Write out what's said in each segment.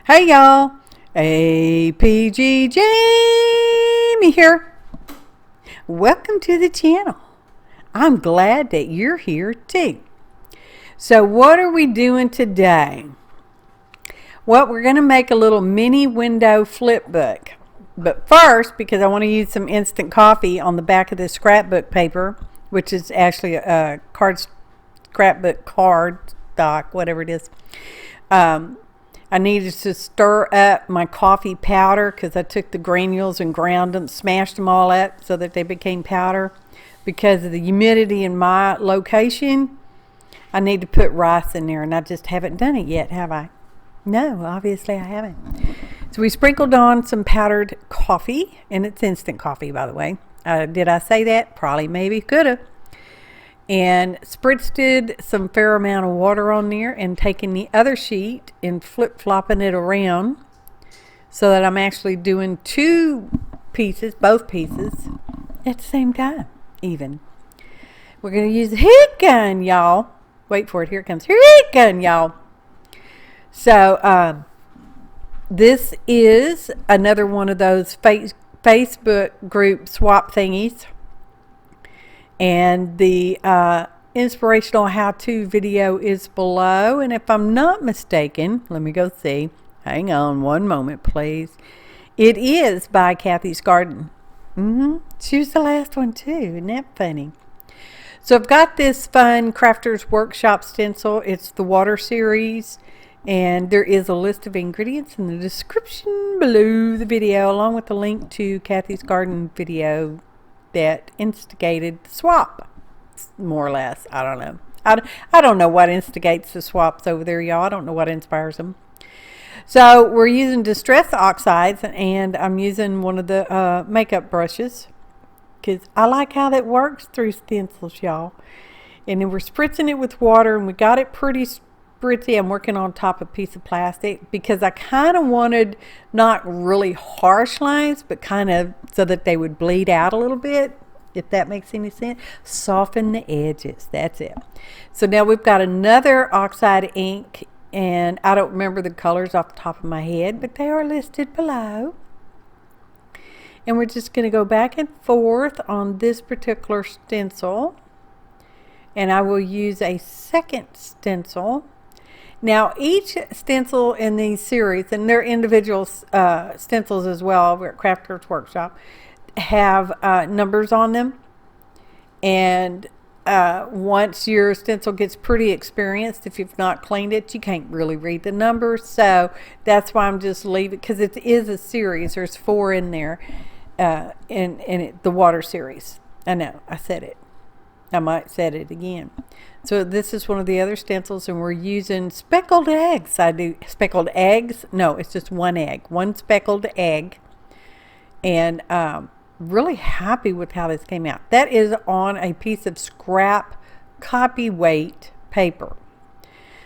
Hey y'all, APG Jamie here. Welcome to the channel. I'm glad that you're here too. So what are we doing today? Well, we're going to make a little mini window flip book. But first, because I want to use some instant coffee on the back of this scrapbook paper, which is actually a scrapbook card stock, whatever it is. I needed to stir up my coffee powder because I took the granules and ground them, smashed them all up so that they became powder. Because of the humidity in my location, I need to put rice in there, and I just haven't done it yet, have I? No, obviously I haven't. So we sprinkled on some powdered coffee, and it's instant coffee, by the way. Did I say that? Probably, maybe, could have. And spritzed some fair amount of water on there and taking the other sheet and flip-flopping it around so that I'm actually doing two pieces, both pieces, at the same time, even. We're going to use the heat gun, y'all. Wait for it. Here it comes. Heat gun, y'all. So, this is another one of those Facebook group swap thingies. And the inspirational how-to video is below. And if I'm not mistaken, let me go see. Hang on one moment, please. It is by Kathy's Garden. She was the last one, too. Isn't that funny? So I've got this fun Crafters Workshop stencil. It's the water series. And there is a list of ingredients in the description below the video, along with the link to Kathy's Garden video that instigated the swap, more or less. I don't know. I don't know what instigates the swaps over there, y'all. I don't know what inspires them. So we're using distress oxides, and I'm using one of the makeup brushes because I like how that works through stencils, y'all. And then we're spritzing it with water, and we got it pretty spritzy. I'm working on top of a piece of plastic because I kind of wanted not really harsh lines, but kind of so that they would bleed out a little bit, if that makes any sense. Soften the edges. That's it. So now we've got another oxide ink, and I don't remember the colors off the top of my head, but they are listed below. And we're just going to go back and forth on this particular stencil, and I will use a second stencil. Now, each stencil in these series, and they're individual stencils as well over at Crafters Workshop, have numbers on them. And once your stencil gets pretty experienced, if you've not cleaned it, you can't really read the numbers. So that's why I'm just leaving, because it is a series. There's 4 in there in the water series. I know, I said it. I might say it again. So this is one of the other stencils, and we're using speckled eggs. I do speckled eggs. No, it's just one egg, one speckled egg. And really happy with how this came out. That is on a piece of scrap copy weight paper.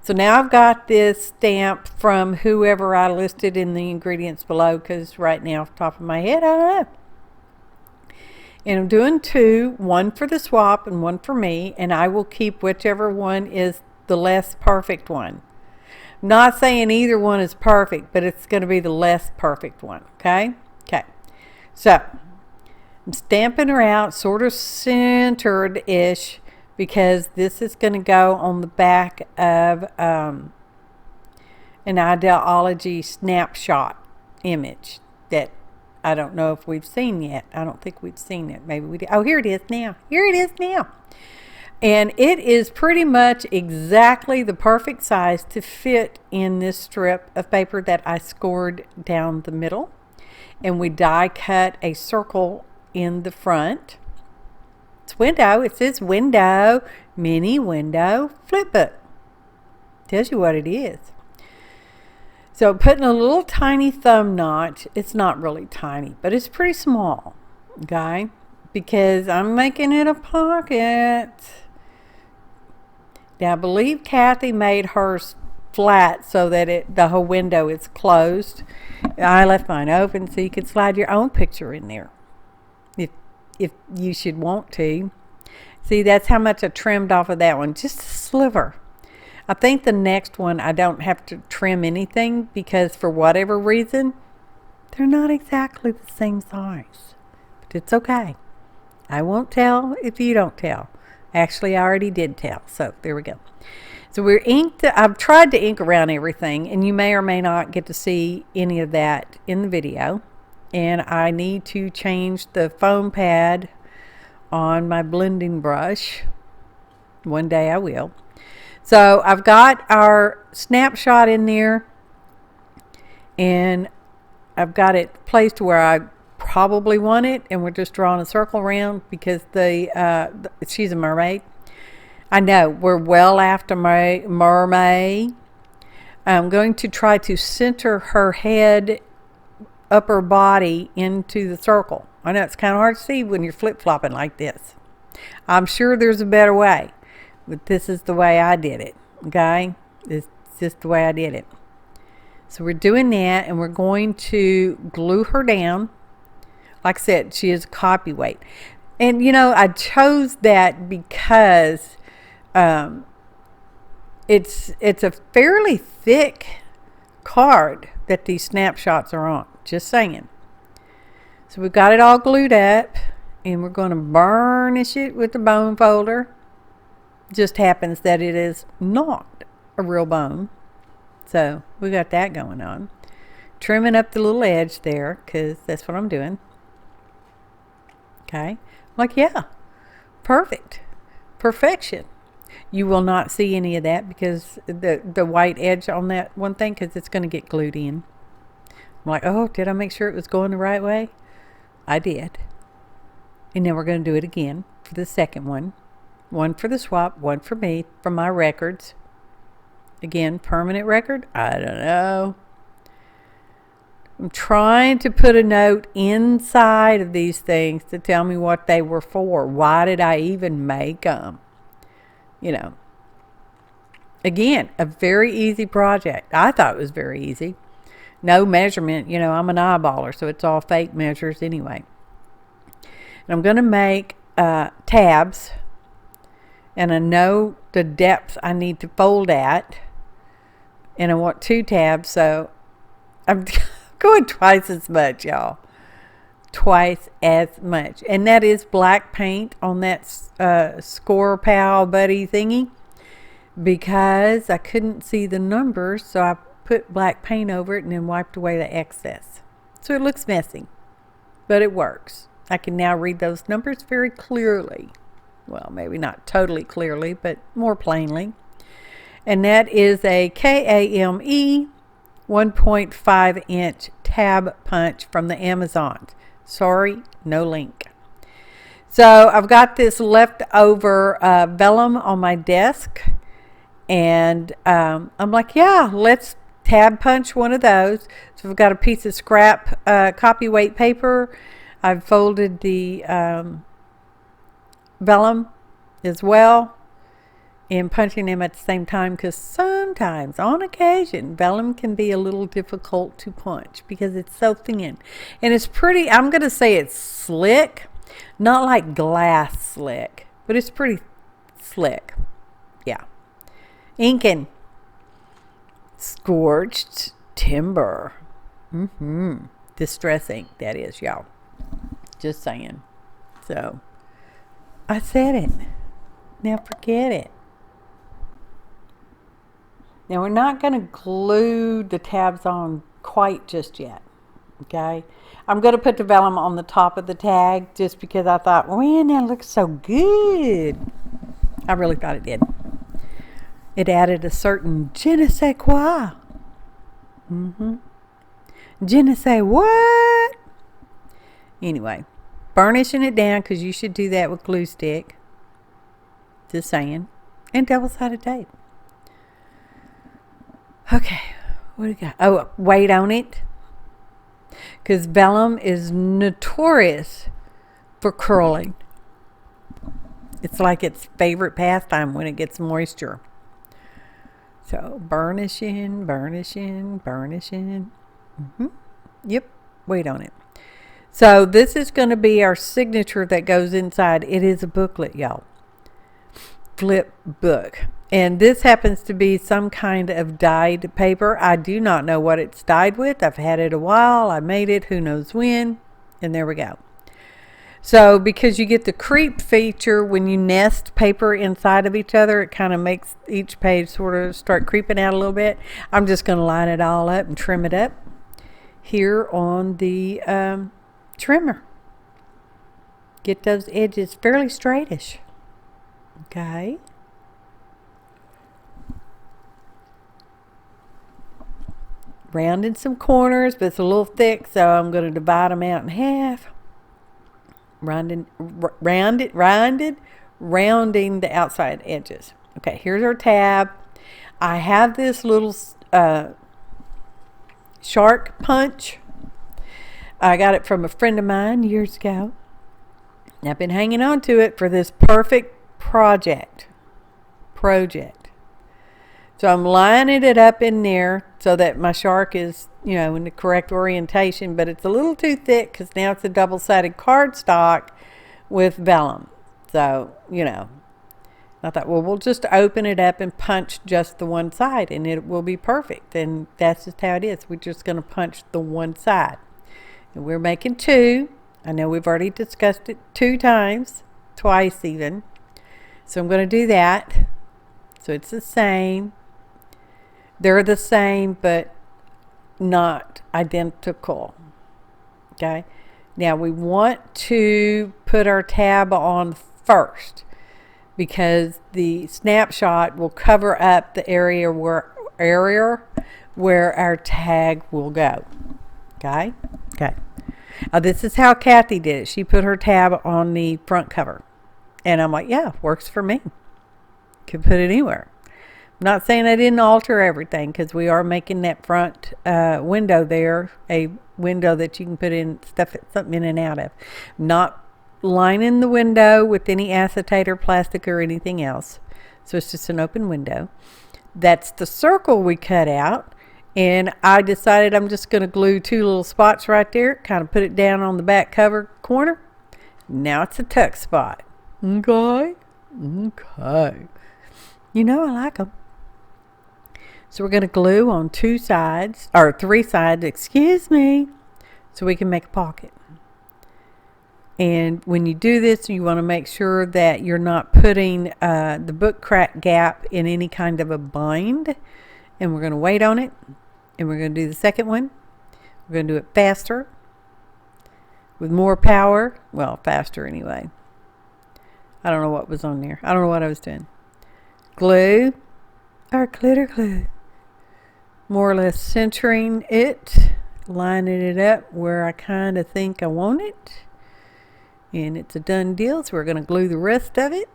So now I've got this stamp from whoever I listed in the ingredients below, because right now off the top of my head, I don't know. And I'm doing 2, one for the swap and one for me, and I will keep whichever one is the less perfect one. I'm not saying either one is perfect, but it's going to be the less perfect one, okay? Okay. So I'm stamping her out sort of centered-ish, because this is going to go on the back of an ideaology snapshot image that I don't know if we've seen yet. I don't think we've seen it. Maybe we did. Oh, here it is now. Here it is now. And it is pretty much exactly the perfect size to fit in this strip of paper that I scored down the middle. And we die cut a circle in the front. It's window. It says window, mini window flip book. Tells you what it is. So putting a little tiny thumb notch. It's not really tiny, but it's pretty small, okay? Because I'm making it a pocket. Now I believe Kathy made hers flat so that the whole window is closed. I left mine open so you could slide your own picture in there if you should want to. See, that's how much I trimmed off of that one. Just a sliver. I think the next one I don't have to trim anything because for whatever reason, they're not exactly the same size. But it's okay. I won't tell if you don't tell. Actually, I already did tell, so there we go. So we're inked. I've tried to ink around everything, and you may or may not get to see any of that in the video. And I need to change the foam pad on my blending brush. One day I will. So I've got our snapshot in there, and I've got it placed where I probably want it, and we're just drawing a circle around because she's a mermaid. I know we're well after my mermaid. I'm going to try to center her head, upper body into the circle. I know it's kind of hard to see when you're flip-flopping like this. I'm sure there's a better way, but this is the way I did it. Okay, it's just the way I did it. So we're doing that, and we're going to glue her down. Like I said, she is a copyweight. And, you know, I chose that because it's a fairly thick card that these snapshots are on. Just saying. So we've got it all glued up, and we're going to burnish it with the bone folder. Just happens that it is not a real bone. So we got that going on. Trimming up the little edge there because that's what I'm doing. Okay. Like, yeah, perfect. Perfection. You will not see any of that because the white edge on that one thing, because it's going to get glued in. I'm like, oh, did I make sure it was going the right way? I did. And then we're going to do it again for the second one. One for the swap, one for me, from my records. Again, permanent record? I don't know. I'm trying to put a note inside of these things to tell me what they were for. Why did I even make them? You know. Again, a very easy project. I thought it was very easy. No measurement. You know, I'm an eyeballer, so it's all fake measures anyway. And I'm going to make tabs. And I know the depth I need to fold at. And I want 2 tabs, so I'm going twice as much, y'all. Twice as much. And that is black paint on that Score Pal Buddy thingy. Because I couldn't see the numbers, so I put black paint over it and then wiped away the excess. So it looks messy. But it works. I can now read those numbers very clearly. Well, maybe not totally clearly, but more plainly. And that is a KAME 1.5 inch tab punch from the Amazon. Sorry, no link. So I've got this leftover vellum on my desk. And I'm like, yeah, let's tab punch one of those. So I've got a piece of scrap copyweight paper. I've folded the vellum as well, and punching them at the same time, because sometimes, on occasion, vellum can be a little difficult to punch because it's so thin. And it's pretty, I'm going to say it's slick, not like glass slick, but it's pretty slick. Yeah. Inking. Scorched timber. Distress ink, that is, y'all. Just saying. So, I said it. Now forget it. Now we're not going to glue the tabs on quite just yet. Okay? I'm going to put the vellum on the top of the tag just because I thought, man, that looks so good. I really thought it did. It added a certain je ne sais quoi. Je ne sais what? Anyway, burnishing it down because you should do that with glue stick. Just saying. And double-sided tape. Okay, what do we got? Oh, weight on it. Because vellum is notorious for curling. It's like its favorite pastime when it gets moisture. So burnishing, burnishing, burnishing. Yep, weight on it. So this is going to be our signature that goes inside. It is a booklet, y'all. Flip book. And this happens to be some kind of dyed paper. I do not know what it's dyed with. I've had it a while. I made it who knows when. And there we go. So because you get the creep feature when you nest paper inside of each other, it kind of makes each page sort of start creeping out a little bit. I'm just going to line it all up and trim it up here on the trimmer. Get those edges fairly straightish. Okay. Rounding some corners, but it's a little thick, so I'm going to divide them out in half. Rounding the outside edges. Okay, here's our tab. I have this little shark punch. I got it from a friend of mine years ago. I've been hanging on to it for this perfect project. So I'm lining it up in there so that my shark is, you know, in the correct orientation, but it's a little too thick because now it's a double-sided cardstock with vellum. So, you know, I thought, well, we'll just open it up and punch just the one side and it will be perfect. And that's just how it is. We're just going to punch the one side. And we're making two. I know we've already discussed it twice even. So I'm going to do that. So it's the same. They're the same, but not identical. Okay. Now we want to put our tab on first because the snapshot will cover up the area where our tag will go. Okay. Okay. This is how Kathy did it. She put her tab on the front cover. And I'm like, yeah, works for me. Could put it anywhere. I'm not saying I didn't alter everything because we are making that front window there a window that you can put in something in and out of. Not lining the window with any acetate or plastic or anything else. So it's just an open window. That's the circle we cut out. And I decided I'm just going to glue two little spots right there. Kind of put it down on the back cover corner. Now it's a tuck spot. Okay. You know I like them. So we're going to glue on two sides, or three sides, excuse me, so we can make a pocket. And when you do this, you want to make sure that you're not putting the book crack gap in any kind of a bind. And we're going to wait on it. And we're going to do the second one. We're going to do it faster, with more power. Well, faster anyway. I don't know what was on there. I don't know what I was doing. Glue, or glitter glue. More or less centering it, lining it up where I kind of think I want it. And it's a done deal, so we're going to glue the rest of it.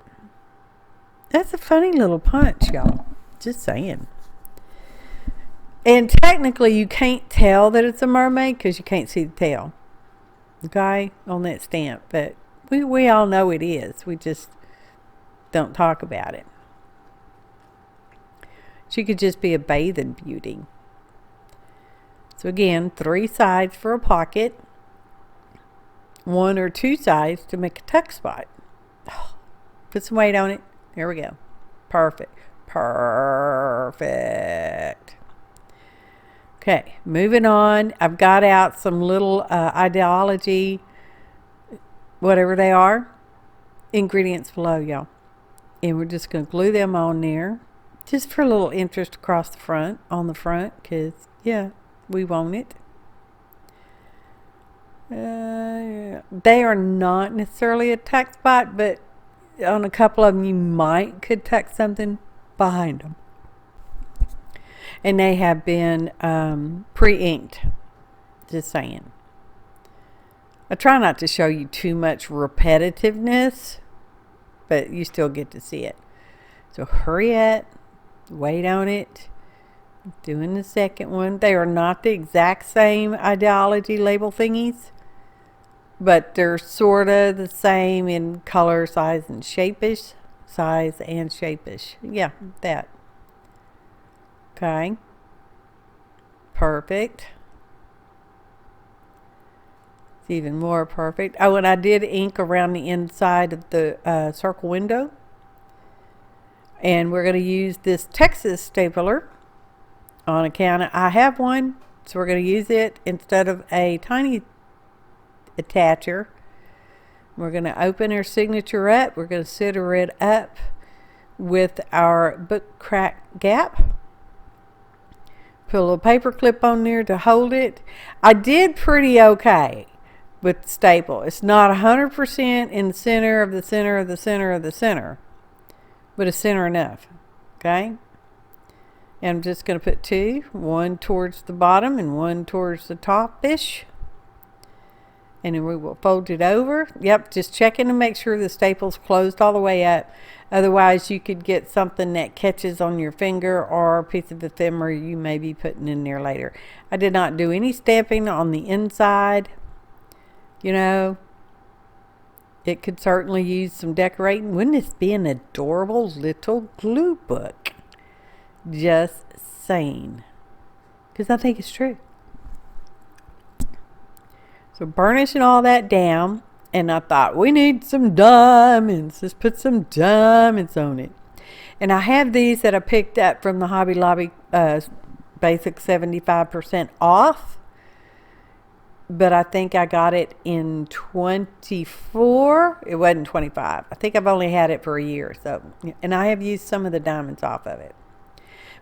That's a funny little punch, y'all. Just saying. And technically, you can't tell that it's a mermaid because you can't see the tail. Okay? On that stamp. But we all know it is. We just don't talk about it. She could just be a bathing beauty. So again, three sides for a pocket. One or two sides to make a tuck spot. Put some weight on it. There we go. Perfect. Okay, moving on. I've got out some little ideaology, whatever they are, ingredients below, y'all. And we're just going to glue them on there. Just for a little interest across the front, on the front, because, yeah, we want it. They are not necessarily a tuck spot, but on a couple of them you could tuck something behind them. And they have been pre-inked. Just saying. I try not to show you too much repetitiveness, but you still get to see it. So hurry up. Wait on it. Doing the second one. They are not the exact same ideology label thingies, but they're sort of the same in color, size, and shape-ish. Yeah, that. Okay. Perfect. It's even more perfect. Oh, and I did ink around the inside of the circle window. And we're going to use this Texas stapler on account of, I have one, so we're going to use it instead of a tiny attacher. We're going to open our signature up. We're going to center it up with our book crack gap. Put a little paper clip on there to hold it. I did pretty okay with the staple. It's not 100% in the center of the center of the center of the center, but it's center enough. Okay? And I'm just going to put two, one towards the bottom and one towards the top-ish. And then we will fold it over. Yep, just checking to make sure the staple's closed all the way up. Otherwise, you could get something that catches on your finger or a piece of ephemera you may be putting in there later. I did not do any stamping on the inside. You know, it could certainly use some decorating. Wouldn't this be an adorable little glue book? Just saying. Because I think it's true. So burnishing all that down, and I thought we need some diamonds. Let's put some diamonds on it. And I have these that I picked up from the Hobby Lobby basic 75% off. But I think I got it in 24. It wasn't 25. I think I've only had it for a year. So, and I have used some of the diamonds off of it.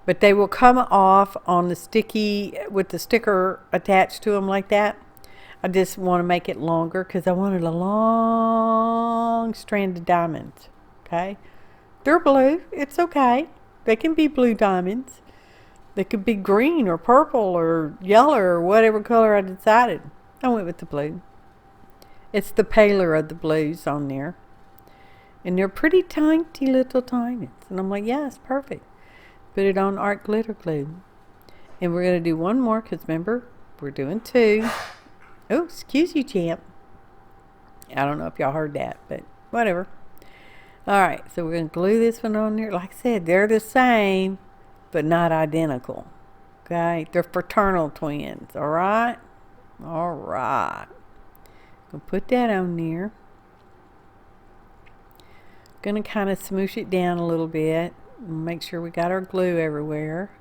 But they will come off on the sticky, with the sticker attached to them like that. I just want to make it longer because I wanted a long strand of diamonds. Okay? They're blue. It's okay. They can be blue diamonds. They could be green or purple or yellow or whatever color I decided. I went with the blue. It's the paler of the blues on there. And they're pretty tiny little diamonds. And I'm like, yeah, it's perfect. Put it on art glitter glue. And we're going to do one more because remember, we're doing two. Oh, excuse you, champ. I don't know if y'all heard that, but whatever. All right, so we're going to glue this one on there. Like I said, they're the same, but not identical. Okay, they're fraternal twins. All right, all right. Gonna put that on there. Gonna kind of smoosh it down a little bit. Make sure we got our glue everywhere.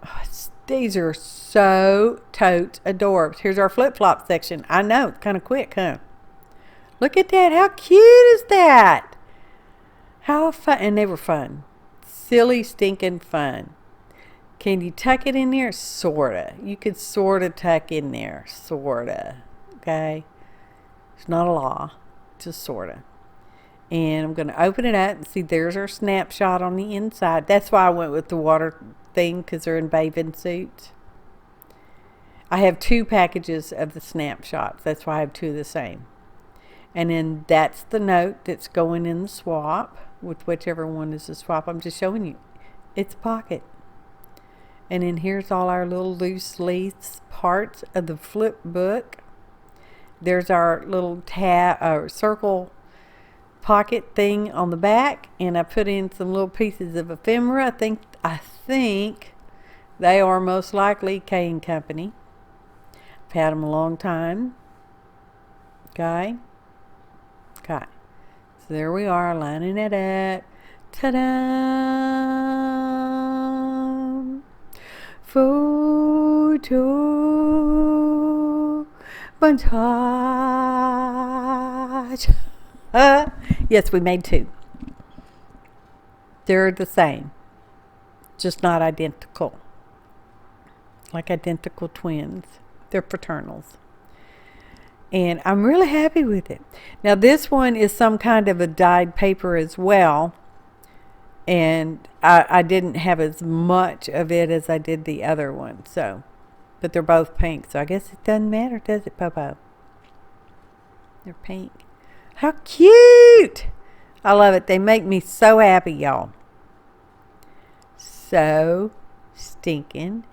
Oh, these are so totes adorbs. Here's our flip-flop section. I know, it's kind of quick, huh? Look at that. How cute is that? How fun. And they were fun. Silly, stinking fun. Can you tuck it in there? Sorta. You could sorta tuck in there. Sorta. Okay? It's not a law. Just sorta. And I'm going to open it up and see there's our snapshot on the inside. That's why I went with the water thing, because they're in bathing suits. I have two packages of the snapshots. That's why I have two of the same. And then that's the note that's going in the swap, with whichever one is the swap. I'm just showing you. It's a pocket. And then here's all our little loose leaf parts of the flip book. There's our little circle pocket thing on the back, and I put in some little pieces of ephemera. I think they are most likely K & Company. I've had them a long time. Okay. So there we are, lining it up. Ta-da! Photo montage. Yes, we made two. They're the same, just not identical. Like identical twins. They're fraternals. And I'm really happy with it. Now this one is some kind of a dyed paper as well. And I didn't have as much of it as I did the other one. So, but they're both pink. So I guess it doesn't matter, does it, Popo? They're pink. How cute! I love it. They make me so happy, y'all. So stinking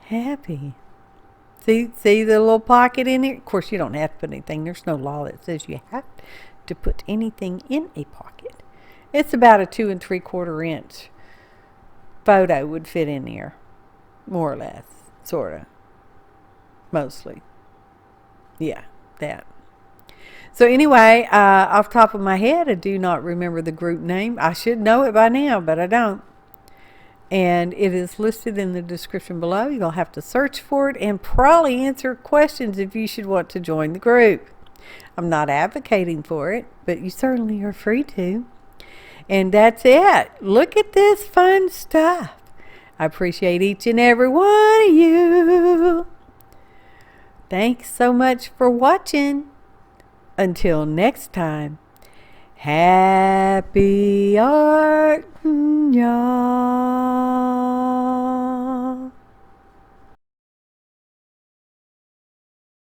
happy. See the little pocket in there? Of course, you don't have to put anything. There's no law that says you have to put anything in a pocket. It's about a 2 3/4 inch photo would fit in there. More or less. Sort of. Mostly. Yeah, that. So anyway, off the top of my head, I do not remember the group name. I should know it by now, but I don't. And it is listed in the description below. You'll have to search for it and probably answer questions if you should want to join the group. I'm not advocating for it, but you certainly are free to. And that's it. Look at this fun stuff. I appreciate each and every one of you. Thanks so much for watching. Until next time, happy art, y'all.